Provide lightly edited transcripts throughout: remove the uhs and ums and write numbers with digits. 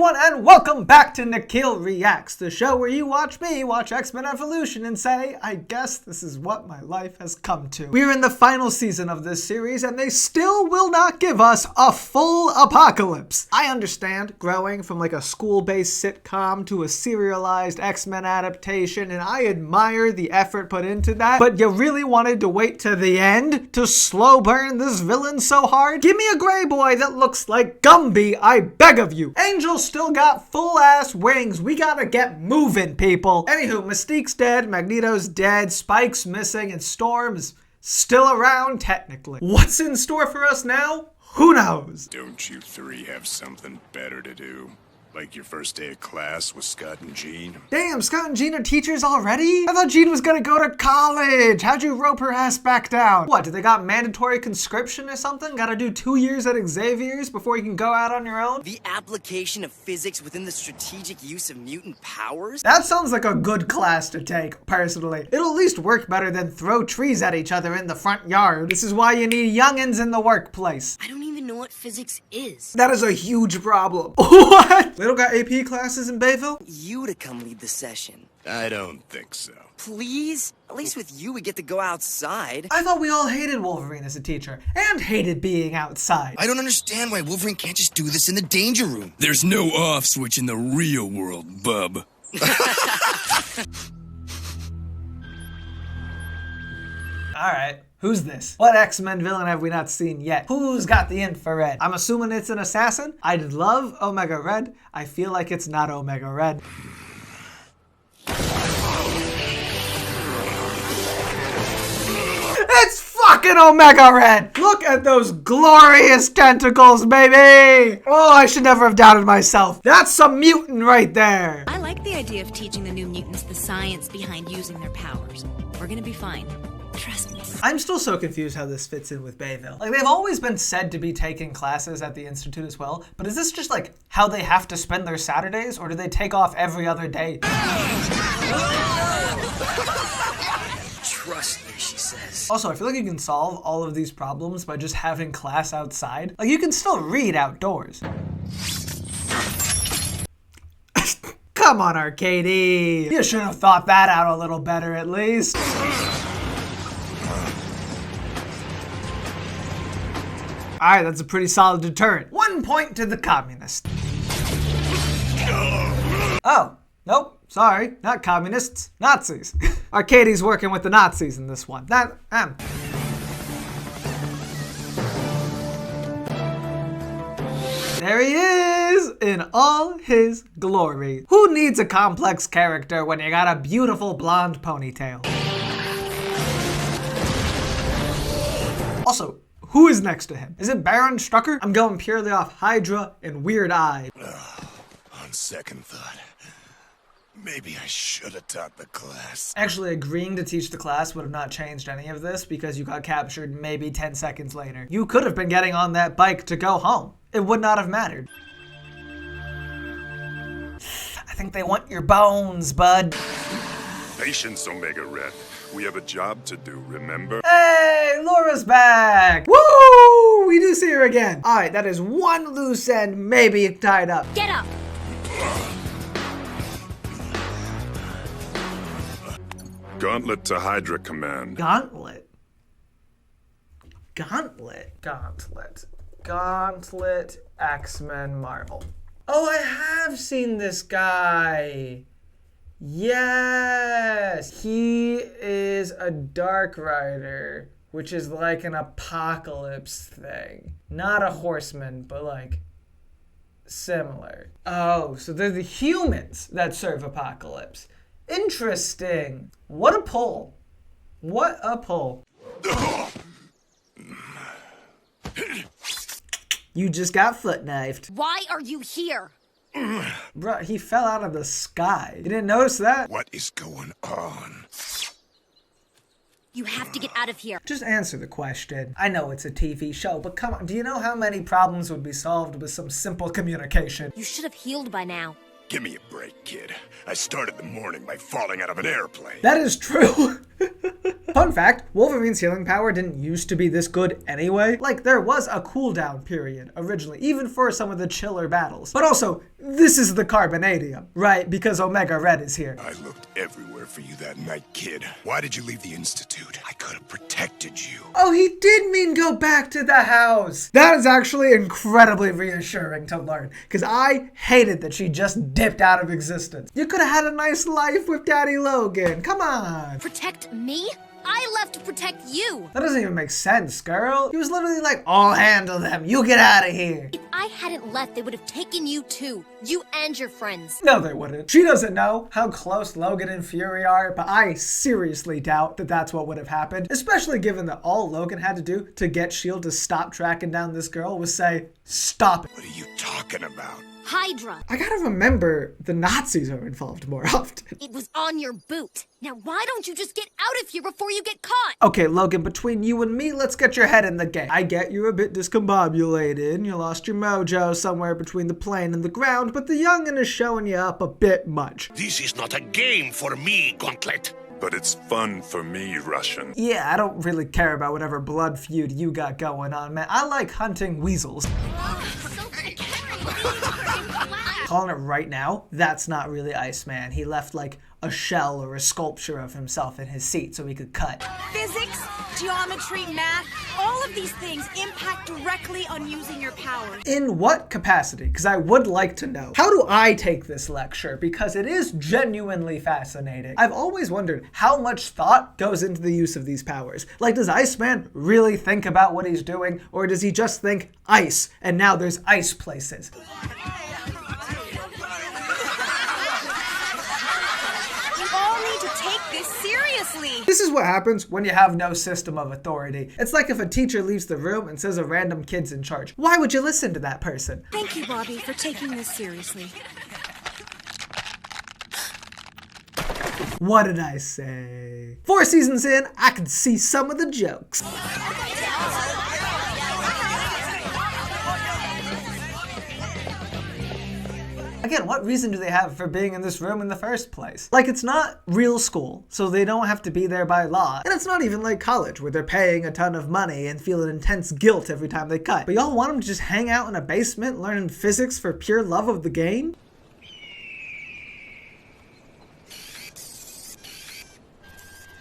everyone, and welcome back to Nikhil Reacts, the show where you watch me watch X-Men Evolution and say, I guess this is what my life has come to. We're in the final season of this series, and they still will not give us a full apocalypse. I understand growing from like a school-based sitcom to a serialized X-Men adaptation, and I admire the effort put into that, but you really wanted to wait to the end to slow burn this villain so hard? Give me a gray boy that looks like Gumby, I beg of you. Angel's still got full-ass wings. We gotta get moving, people. Anywho, Mystique's dead, Magneto's dead, Spike's missing, and Storm's still around, technically. What's in store for us now? Who knows? Don't you three have something better to do? Like your first day of class with Scott and Jean? Damn, Scott and Jean are teachers already? I thought Jean was gonna go to college. How'd you rope her ass back down? What, did they got mandatory conscription or something? Gotta do 2 years at Xavier's before you can go out on your own? The application of physics within the strategic use of mutant powers? That sounds like a good class to take, personally. It'll at least work better than throw trees at each other in the front yard. This is why you need youngins in the workplace. I don't even know what physics is. That is a huge problem. What? They don't got AP classes in Bayville? You to come lead the session. I don't think so. Please? At least with you we get to go outside. I thought we all hated Wolverine as a teacher, and hated being outside. I don't understand why Wolverine can't just do this in the danger room. There's no off switch in the real world, bub. Alright, who's this? What X-Men villain have we not seen yet? Who's got the infrared? I'm assuming it's an assassin? I'd love Omega Red. I feel like it's not Omega Red. It's fucking Omega Red! Look at those glorious tentacles, baby! Oh, I should never have doubted myself. That's some mutant right there. I like the idea of teaching the new mutants the science behind using their powers. We're gonna be fine. Trust me. I'm still so confused how this fits in with Bayville. Like, they've always been said to be taking classes at the Institute as well, but is this just like how they have to spend their Saturdays, or do they take off every other day? Trust me, she says. Also, I feel like you can solve all of these problems by just having class outside. Like, you can still read outdoors. Come on, Arcady. You should have thought that out a little better, at least. Alright, that's a pretty solid deterrent. 1 point to the communist. Oh, nope, sorry, not communists, Nazis. Arcady's working with the Nazis in this one. There he is, in all his glory. Who needs a complex character when you got a beautiful blonde ponytail? Also, who is next to him? Is it Baron Strucker? I'm going purely off Hydra and Weird Eye. On second thought, maybe I should have taught the class. Actually, agreeing to teach the class would have not changed any of this because you got captured maybe 10 seconds later. You could have been getting on that bike to go home. It would not have mattered. I think they want your bones, bud. Patience, Omega Red. We have a job to do, remember? Hey, Laura's back! Woo! We do see her again. All right, that is one loose end, maybe tied up. Get up! Gauntlet to Hydra Command. Gauntlet. Gauntlet, X-Men Marvel. Oh, I have seen this guy. Yes, he is a Dark Rider, which is like an apocalypse thing. Not a horseman, but like similar. Oh, so they're the humans that serve apocalypse. Interesting. What a pull. What a pull. You just got foot knifed. Why are you here? Bruh, he fell out of the sky. You didn't notice that? What is going on? You have to get out of here. Just answer the question. I know it's a TV show, but come on, do you know how many problems would be solved with some simple communication? You should have healed by now. Give me a break, kid. I started the morning by falling out of an airplane. That is true. Fun fact, Wolverine's healing power didn't used to be this good anyway. Like, there was a cooldown period originally, even for some of the chiller battles. But also, This is the carbonadium, right? Because Omega Red is here. I looked everywhere for you that night, kid. Why did you leave the Institute? I could have protected you. Oh, he did mean go back to the house. That is actually incredibly reassuring to learn, because I hated that she just dipped out of existence. You could have had a nice life with Daddy Logan. Come on. Protect me? I left to protect you. That doesn't even make sense, girl. He was literally like, I'll handle them. You get out of here. If I hadn't left, they would have taken you too. You and your friends. No, they wouldn't. She doesn't know how close Logan and Fury are, but I seriously doubt that that's what would have happened, especially given that all Logan had to do to get S.H.I.E.L.D. to stop tracking down this girl was say, stop it. What are you talking about? Hydra. I gotta remember the Nazis are involved more often. It was on your boot. Now why don't you just get out of here before you get caught? Okay, Logan, between you and me, let's get your head in the game. I get you're a bit discombobulated and you lost your mojo somewhere between the plane and the ground, but the youngin' is showing you up a bit much. This is not a game for me, Gauntlet. But it's fun for me, Russian. Yeah, I don't really care about whatever blood feud you got going on, man. I like hunting weasels. Calling it right now, that's not really Iceman. He left like a shell or a sculpture of himself in his seat so he could cut. Physics, geometry, math, all of these things impact directly on using your powers. In what capacity? Because I would like to know. How do I take this lecture? Because it is genuinely fascinating. I've always wondered how much thought goes into the use of these powers. Like, does Iceman really think about what he's doing? Or does he just think ice, and now there's ice places? This is what happens when you have no system of authority. It's like if a teacher leaves the room and says a random kid's in charge. Why would you listen to that person? Thank you, Bobby, for taking this seriously. What did I say? 4 seasons in, I can see some of the jokes. Again, what reason do they have for being in this room in the first place? Like, it's not real school, so they don't have to be there by law. And it's not even like college, where they're paying a ton of money and feel an intense guilt every time they cut. But y'all want them to just hang out in a basement learning physics for pure love of the game?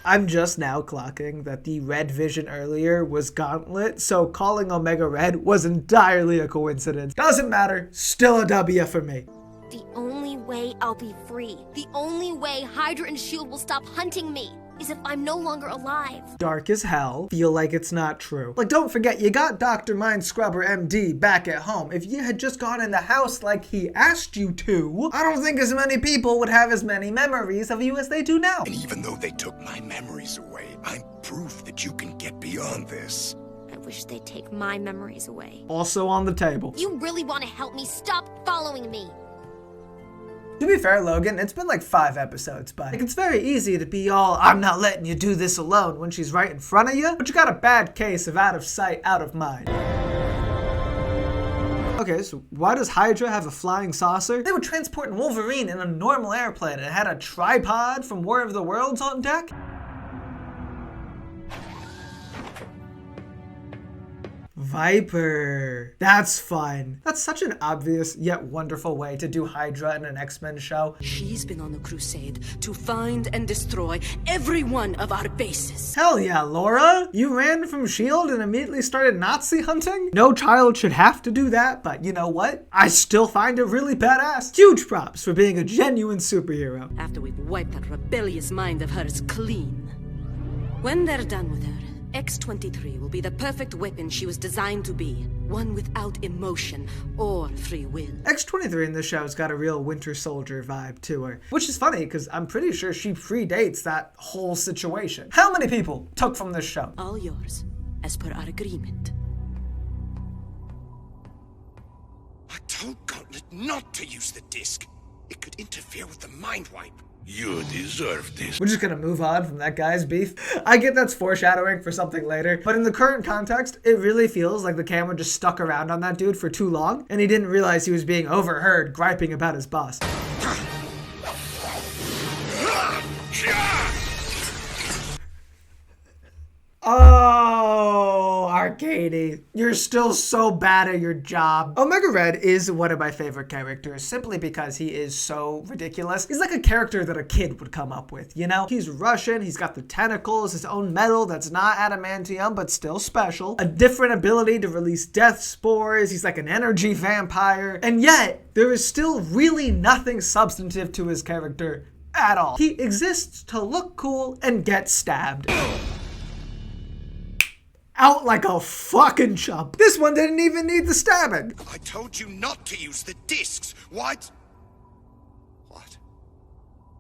I'm just now clocking that the red vision earlier was Gauntlet, so calling Omega Red was entirely a coincidence. Doesn't matter, still a W for me. The only way I'll be free, the only way Hydra and S.H.I.E.L.D. will stop hunting me, is if I'm no longer alive. Dark as hell. Feel like it's not true. Like, don't forget, you got Dr. Mind Scrubber MD back at home. If you had just gone in the house like he asked you to, I don't think as many people would have as many memories of you as they do now. And even though they took my memories away, I'm proof that you can get beyond this. I wish they'd take my memories away. Also on the table. You really want to help me? Stop following me. To be fair, Logan, it's been like 5 episodes, but like, it's very easy to be all, I'm not letting you do this alone when she's right in front of you, but you got a bad case of out of sight, out of mind. Okay, so why does Hydra have a flying saucer? They were transporting Wolverine in a normal airplane and had a tripod from War of the Worlds on deck? Viper. That's fun. That's such an obvious yet wonderful way to do Hydra in an X-Men show. She's been on a crusade to find and destroy every one of our bases. Hell yeah, Laura. You ran from S.H.I.E.L.D. and immediately started Nazi hunting? No child should have to do that, but you know what? I still find it really badass. Huge props for being a genuine superhero. After we've wiped that rebellious mind of hers clean. When they're done with her, X-23 will be the perfect weapon she was designed to be. One without emotion or free will. X-23 in this show's got a real Winter Soldier vibe to her. Which is funny, because I'm pretty sure she predates that whole situation. How many people took from this show? All yours, as per our agreement. I told Gauntlet not to use the disc. It could interfere with the mind wipe. You deserve this. We're just gonna move on from that guy's beef. I get that's foreshadowing for something later, but in the current context, it really feels like the camera just stuck around on that dude for too long, and he didn't realize he was being overheard griping about his boss. Oh, Katie. You're still so bad at your job. Omega Red is one of my favorite characters simply because he is so ridiculous. He's like a character that a kid would come up with, you know? He's Russian, he's got the tentacles, his own metal that's not adamantium but still special, a different ability to release death spores, he's like an energy vampire, and yet there is still really nothing substantive to his character at all. He exists to look cool and get stabbed. Out like a fucking chump. This one didn't even need the stabbing. I told you not to use the discs. What? What?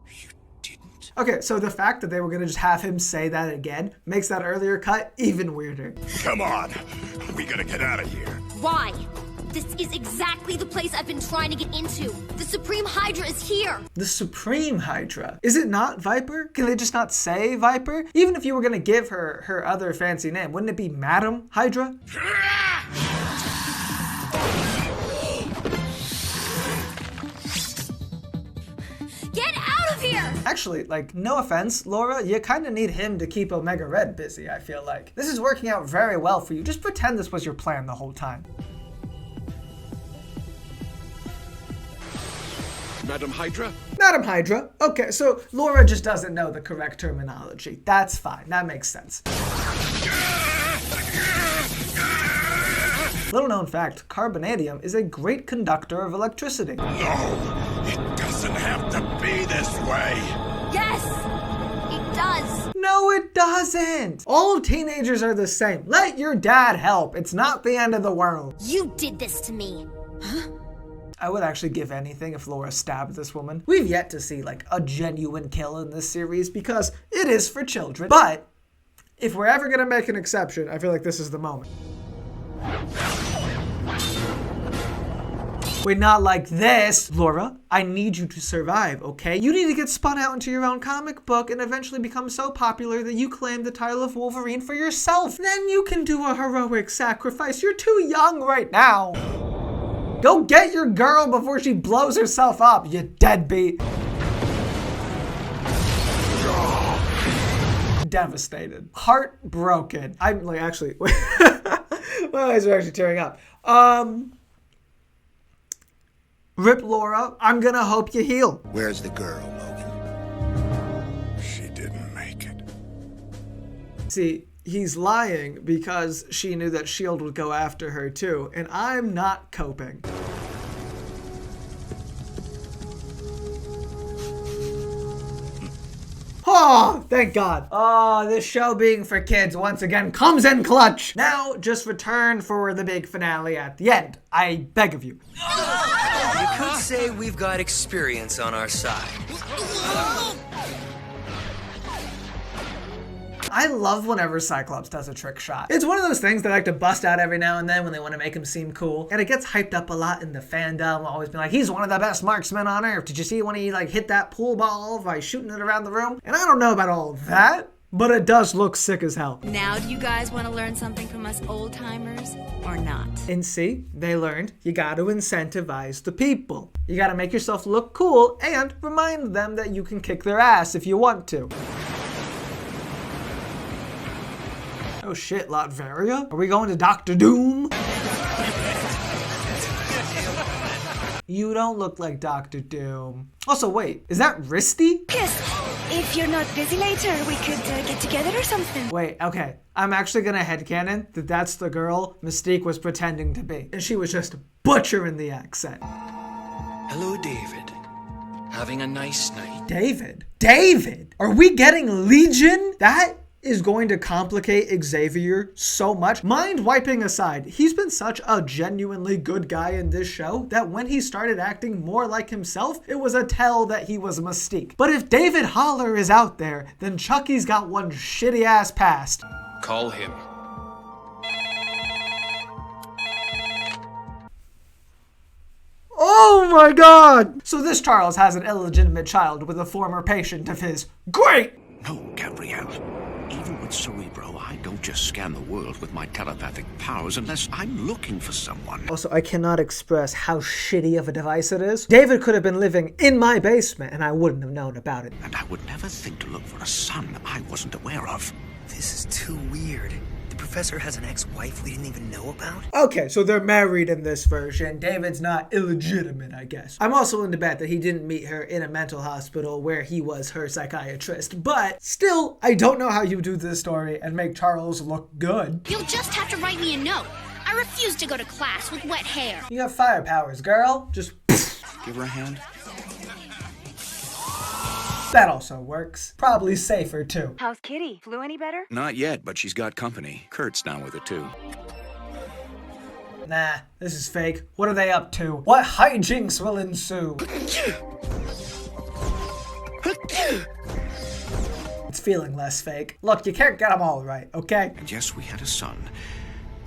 You didn't? Okay, so the fact that they were gonna just have him say that again makes that earlier cut even weirder. Come on. We gotta get out of here. Why? This is exactly the place I've been trying to get into. The Supreme Hydra is here. The Supreme Hydra. Is it not Viper? Can they just not say Viper? Even if you were gonna give her her other fancy name, wouldn't it be Madam Hydra? Get out of here! Actually, like, no offense, Laura, you kind of need him to keep Omega Red busy, I feel like. This is working out very well for you. Just pretend this was your plan the whole time. Madam Hydra? Madam Hydra. Okay, so Laura just doesn't know the correct terminology. That's fine. That makes sense. Little known fact, carbonadium is a great conductor of electricity. No, it doesn't have to be this way. Yes, it does. No, it doesn't. All teenagers are the same. Let your dad help. It's not the end of the world. You did this to me. I would actually give anything if Laura stabbed this woman. We've yet to see like a genuine kill in this series because it is for children. But if we're ever gonna make an exception, I feel like this is the moment. Wait, not like this. Laura, I need you to survive, okay? You need to get spun out into your own comic book and eventually become so popular that you claim the title of Wolverine for yourself. Then you can do a heroic sacrifice. You're too young right now. Go get your girl before she blows herself up, you deadbeat. Devastated. Heartbroken. I'm like, actually, my eyes are actually tearing up. Rip Laura, I'm gonna hope you heal. Where's the girl, Logan? She didn't make it. See, he's lying because she knew that S.H.I.E.L.D. would go after her too, and I'm not coping. Oh, thank God. Oh, this show being for kids once again comes in clutch. Now, just return for the big finale at the end. I beg of you. You could say we've got experience on our side. I love whenever Cyclops does a trick shot. It's one of those things that I like to bust out every now and then when they want to make him seem cool. And it gets hyped up a lot in the fandom. Always been like, he's one of the best marksmen on Earth. Did you see when he like hit that pool ball by shooting it around the room? And I don't know about all of that, but it does look sick as hell. Now do you guys want to learn something from us old-timers or not? And see, they learned you got to incentivize the people. You got to make yourself look cool and remind them that you can kick their ass if you want to. Oh shit, Latveria? Are we going to Dr. Doom? You don't look like Dr. Doom. Also, wait, is that Risty? Yes, if you're not busy later, we could get together or something. Wait, okay. I'm actually gonna headcanon that that's the girl Mystique was pretending to be. And she was just butchering the accent. Hello, David. Having a nice night. David? David? Are we getting Legion? That is going to complicate Xavier so much. Mind wiping aside, he's been such a genuinely good guy in this show that when he started acting more like himself, it was a tell that he was Mystique. But if David Holler is out there, then Chucky's got one shitty ass past. Call him. Oh my God! So this Charles has an illegitimate child with a former patient of his. Great! No, Gabrielle. Even with Cerebro, I don't just scan the world with my telepathic powers unless I'm looking for someone. Also, I cannot express how shitty of a device it is. David could have been living in my basement and I wouldn't have known about it. And I would never think to look for a son I wasn't aware of. This is too weird. The professor has an ex-wife we didn't even know about? Okay, so they're married in this version. David's not illegitimate, I guess. I'm also willing to bet that he didn't meet her in a mental hospital where he was her psychiatrist. But still, I don't know how you do this story and make Charles look good. You'll just have to write me a note. I refuse to go to class with wet hair. You have fire powers, girl. Just give her a hand. That also works. Probably safer, too. How's Kitty? Flu any better? Not yet, but she's got company. Kurt's down with her, too. Nah, this is fake. What are they up to? What hijinks will ensue? It's feeling less fake. Look, you can't get them all right, okay? And yes, we had a son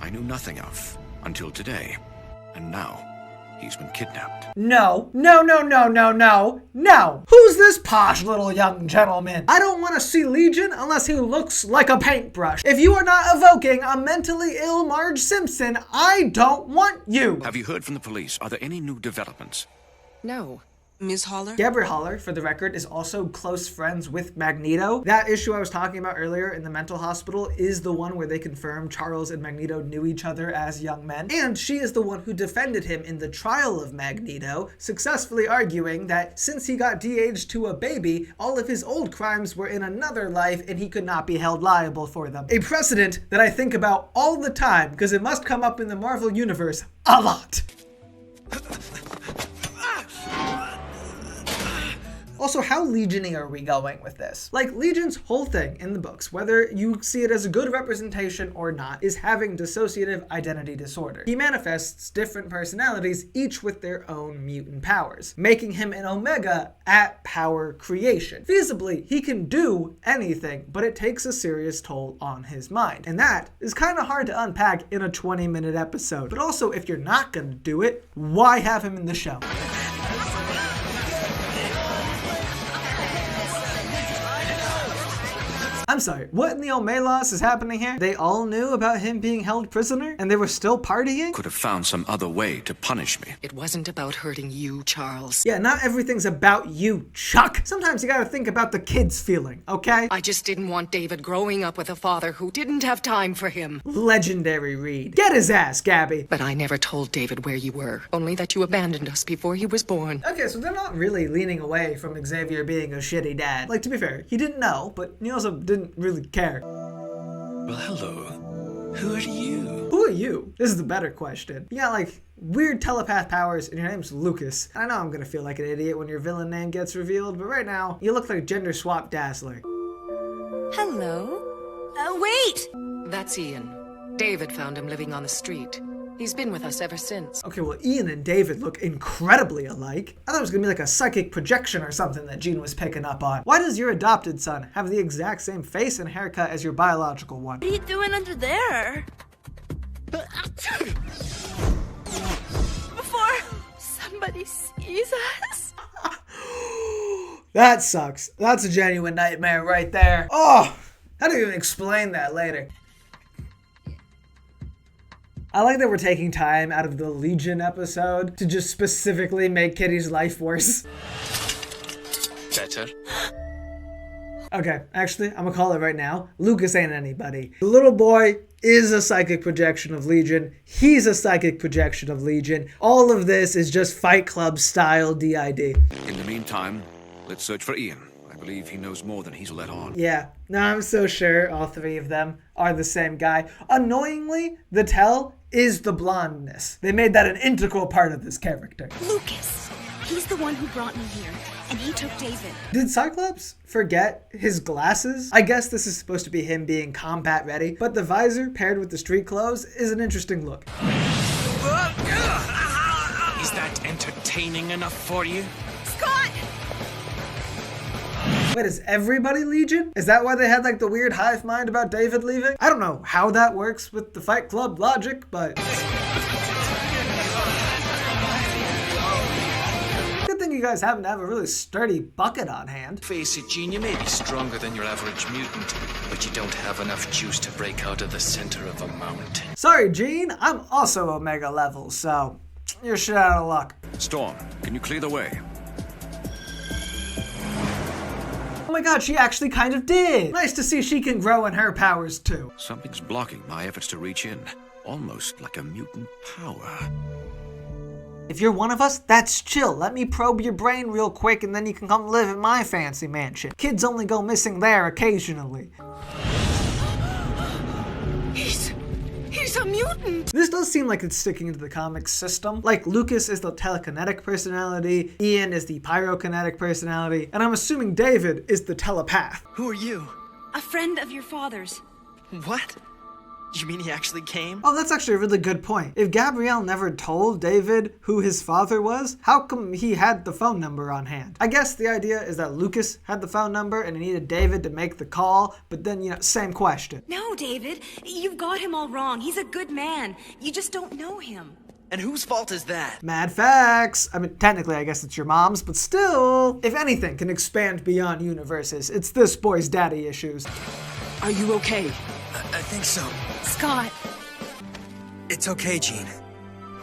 I knew nothing of until today. And now, he's been kidnapped. No. Who's this posh little young gentleman? I don't want to see Legion unless he looks like a paintbrush. If you are not evoking a mentally ill Marge Simpson, I don't want you. Have you heard from the police? Are there any new developments? No. Ms. Holler? Gabriel Holler, for the record, is also close friends with Magneto. That issue I was talking about earlier in the mental hospital is the one where they confirm Charles and Magneto knew each other as young men. And she is the one who defended him in the trial of Magneto, successfully arguing that since he got de-aged to a baby, all of his old crimes were in another life and he could not be held liable for them. A precedent that I think about all the time because it must come up in the Marvel Universe a lot. Also, how Legion-y are we going with this? Like, Legion's whole thing in the books, whether you see it as a good representation or not, is having dissociative identity disorder. He manifests different personalities, each with their own mutant powers, making him an Omega at power creation. Feasibly, he can do anything, but it takes a serious toll on his mind. And that is kind of hard to unpack in a 20-minute episode. But also, if you're not gonna do it, why have him in the show? I'm sorry, what in the Omelas is happening here? They all knew about him being held prisoner and they were still partying? Could have found some other way to punish me. It wasn't about hurting you, Charles. Yeah, not everything's about you, Chuck. Sometimes you gotta think about the kid's feeling, okay? I just didn't want David growing up with a father who didn't have time for him. Legendary read. Get his ass, Gabby. But I never told David where you were, only that you abandoned us before he was born. Okay, so they're not really leaning away from Xavier being a shitty dad. Like, to be fair, he didn't know, but he also didn't really care. Well, hello. Who are you? Who are you? This is the better question. You got, like, weird telepath powers, and your name's Lucas. I know I'm gonna feel like an idiot when your villain name gets revealed, but right now, you look like gender swap Dazzler. Hello? Wait! That's Ian. David found him living on the street. He's been with us ever since. Okay, well, Ian and David look incredibly alike. I thought it was gonna be like a psychic projection or something that Jean was picking up on. Why does your adopted son have the exact same face and haircut as your biological one? What are you doing under there? Before somebody sees us? That sucks. That's a genuine nightmare right there. Oh, how do you even explain that later? I like that we're taking time out of the Legion episode to just specifically make Kitty's life worse. Better. Okay, actually, I'm gonna call it right now. Lucas ain't anybody. The little boy is a psychic projection of Legion. He's a psychic projection of Legion. All of this is just Fight Club style DID. In the meantime, let's search for Ian. I believe he knows more than he's let on. Yeah, no, I'm so sure all three of them are the same guy. Annoyingly, the tell is the blondness. They made that an integral part of this character. Lucas. He's the one who brought me here, and he took David. Did Cyclops forget his glasses? I guess this is supposed to be him being combat ready, but the visor paired with the street clothes is an interesting look. Is that entertaining enough for you? Scott! Wait, is everybody Legion? Is that why they had like the weird hive mind about David leaving? I don't know how that works with the Fight Club logic, but... Good thing you guys happen to have a really sturdy bucket on hand. Face it, Jean, you may be stronger than your average mutant, but you don't have enough juice to break out of the center of a mountain. Sorry, Jean, I'm also Omega level, so you're shit out of luck. Storm, can you clear the way? Oh my god, she actually kind of did. Nice to see she can grow in her powers too. Something's blocking my efforts to reach in. Almost like a mutant power. If you're one of us, that's chill. Let me probe your brain real quick and then you can come live in my fancy mansion. Kids only go missing there occasionally. He's a mutant! This does seem like it's sticking into the comics system. Like, Lucas is the telekinetic personality, Ian is the pyrokinetic personality, and I'm assuming David is the telepath. Who are you? A friend of your father's. What? You mean he actually came? Oh, that's actually a really good point. If Gabrielle never told David who his father was, how come he had the phone number on hand? I guess the idea is that Lucas had the phone number and he needed David to make the call, but then, you know, same question. No, David, you've got him all wrong. He's a good man. You just don't know him. And whose fault is that? Mad facts. I mean, technically, I guess it's your mom's, but still, if anything can expand beyond universes, it's this boy's daddy issues. Are you okay? I think so. Scott. It's okay, Jean.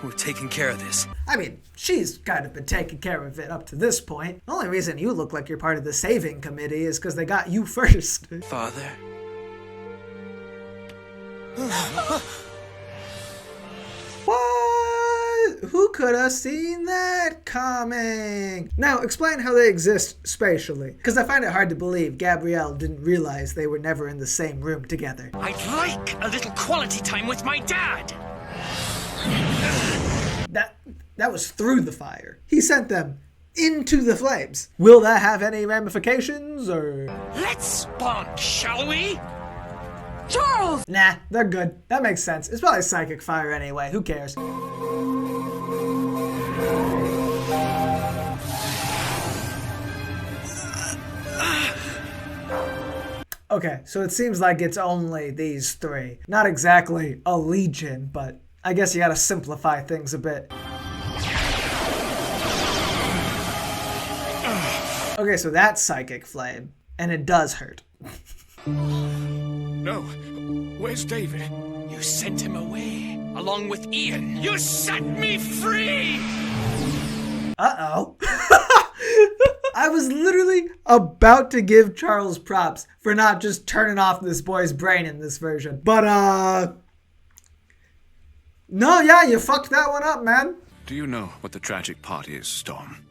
We're taking care of this. I mean, she's kind of been taking care of it up to this point. The only reason you look like you're part of the saving committee is because they got you first. Father. What? Who could have seen that coming? Now, explain how they exist spatially. Because I find it hard to believe Gabrielle didn't realize they were never in the same room together. I'd like a little quality time with my dad! That was through the fire. He sent them into the flames. Will that have any ramifications, or? Let's bond, shall we? Charles! Nah, they're good. That makes sense. It's probably psychic fire anyway. Who cares? Okay, so it seems like it's only these three. Not exactly a legion, but I guess you gotta simplify things a bit. Okay, so that's psychic flame, and it does hurt. No. Where's David? You sent him away, along with Ian. You set me free! Uh-oh. I was literally about to give Charles props for not just turning off this boy's brain in this version. But, no, yeah, you fucked that one up, man. Do you know what the tragic part is, Storm?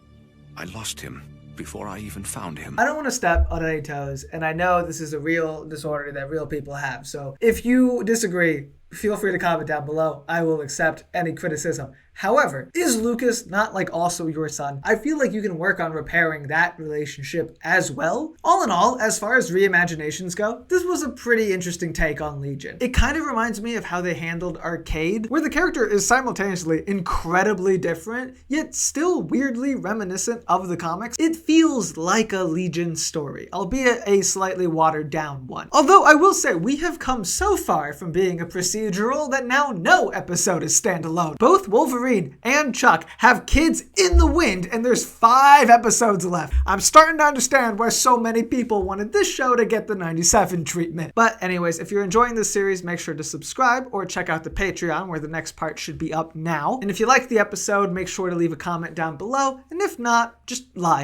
I lost him before I even found him. I don't want to step on any toes, and I know this is a real disorder that real people have. So if you disagree, feel free to comment down below. I will accept any criticism. However, is Lucas not like also your son? I feel like you can work on repairing that relationship as well. All in all, as far as reimaginations go, this was a pretty interesting take on Legion. It kind of reminds me of how they handled Arcade, where the character is simultaneously incredibly different, yet still weirdly reminiscent of the comics. It feels like a Legion story, albeit a slightly watered down one. Although I will say, we have come so far from being a procedural that now no episode is standalone. Both Wolverine and Chuck have kids in the wind, and there's 5 episodes left. I'm starting to understand why so many people wanted this show to get the 97 treatment. But anyways, if you're enjoying this series, make sure to subscribe or check out the Patreon where the next part should be up now. And if you liked the episode, make sure to leave a comment down below. And if not, just lie.